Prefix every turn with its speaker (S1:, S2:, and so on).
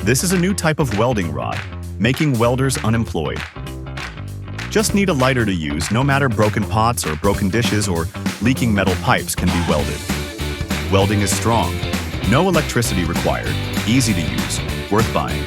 S1: This is a new type of welding rod, making welders unemployed. Just need a lighter to use. No matter broken pots or broken dishes or leaking metal pipes can be welded. Welding is strong. No electricity required. Easy to use. Worth buying.